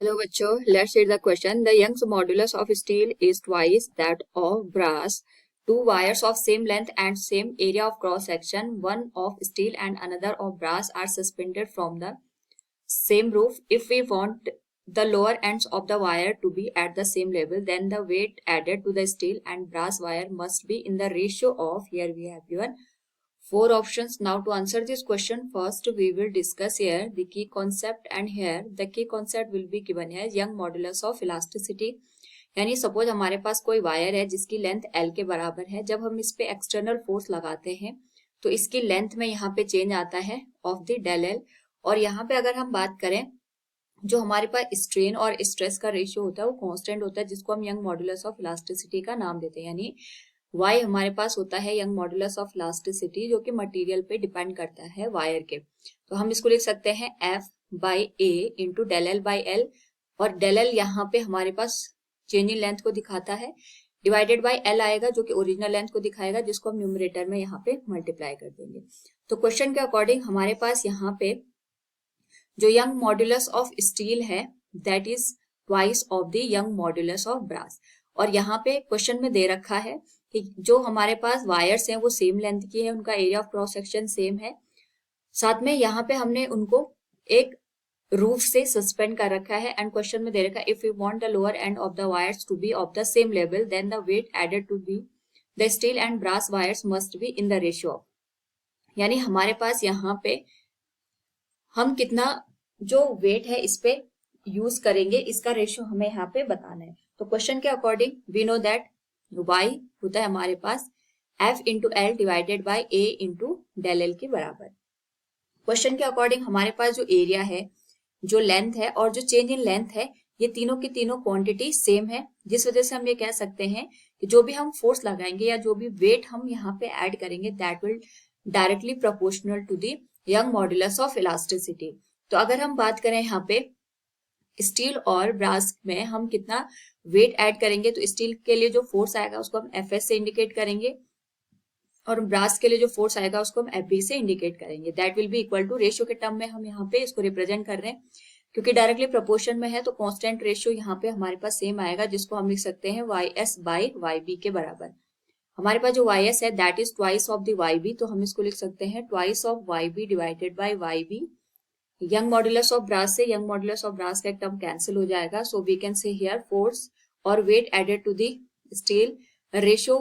Hello बच्चों, let's read the question. The Young's modulus of steel is twice that of brass. Two wires of same length and same area of cross section, one of steel and another of brass, are suspended from the same roof. If we want the lower ends of the wire to be at the same level, then the weight added to the steel and brass wire must be in the ratio of, here we have given four options. Now to answer this question, first we will discuss here the key concept, and here the key concept will be given here Young modulus of elasticity. यानी suppose हमारे पास कोई wire है जिसकी length L के बराबर है. जब हम इस पे एक्सटर्नल फोर्स लगाते हैं तो इसकी लेंथ में यहाँ पे चेंज आता है ऑफ द डेल एल. और यहाँ पे अगर हम बात करें जो हमारे पास स्ट्रेन और स्ट्रेस का रेशियो होता है वो कांस्टेंट होता है, जिसको हम यंग मॉडुलस ऑफ इलास्टिसिटी का नाम देते हैं. यानी y हमारे पास होता है यंग मॉडुलस ऑफ इलास्टिसिटी, जो कि मटेरियल पे डिपेंड करता है वायर के. तो हम इसको लिख सकते हैं F by A into del L by L. और डेल एल यहाँ पे हमारे पास चेंज इन लेंथ को दिखाता है, डिवाइडेड बाई एल आएगा जो कि ओरिजिनल लेंथ को दिखाएगा, जिसको हम न्यूमरेटर में यहाँ पे मल्टीप्लाई कर देंगे. तो क्वेश्चन के अकॉर्डिंग हमारे पास यहाँ पे जो यंग मॉडुलस ऑफ स्टील है that is twice of the Young modulus of brass. और यहाँ पे क्वेश्चन में दे रखा है कि जो हमारे पास वायर्स हैं वो सेम लेंथ की है, उनका area of cross section same है, साथ में यहाँ पे हमने उनको एक रूफ से सस्पेंड कर रखा है. एंड क्वेश्चन में दे रखा है if you want the lower end of the wires to be of the same level then the weight added to be the steel and brass wires must be in the ratio of. यानी हमारे पास यहाँ पे हम कितना जो wait है इस पे यूज करेंगे इसका रेशियो हमें यहाँ पे बताना है. तो क्वेश्चन के according we know that y होता है हमारे पास F into L divided by A into del L के बराबर. क्वेश्चन के अकॉर्डिंग हमारे पास जो एरिया है, जो लेंथ है और जो चेंज इन लेंथ है, ये तीनों की तीनों क्वांटिटी सेम है, जिस वजह से हम ये कह सकते हैं कि जो भी हम फोर्स लगाएंगे या जो भी वेट हम यहाँ पे ऐड करेंगे that will directly proportional to the Young modulus of elasticity. तो अगर हम बात करें यहाँ पे स्टील और ब्रास में हम कितना वेट ऐड करेंगे, तो स्टील के लिए जो फोर्स आएगा उसको हम Fs से इंडिकेट करेंगे और ब्रास के लिए जो फोर्स आएगा उसको हम Fb से इंडिकेट करेंगे. That will be equal to ratio के टर्म में हम यहाँ पे इसको रिप्रेजेंट कर रहे हैं, क्योंकि डायरेक्टली प्रोपोर्शन में है तो कांस्टेंट रेशियो यहाँ पे हमारे पास सेम आएगा, जिसको हम लिख सकते हैं Ys बाई Yb के बराबर. हमारे पास जो Ys है that is twice of the Yb, तो हम इसको लिख सकते हैं twice of Yb divided by Yb. Young modulus of brass से यंग मॉडुलस ऑफ ब्रास का एक टर्म कैंसिल हो जाएगा, so we can say here force और weight added to the steel ratio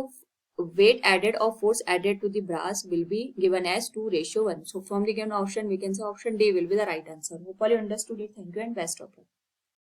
weight added or force added to the brass will be given as 2:1. So from the given option we can say option D will be the right answer. Hope all you understood it. Thank you and best of luck.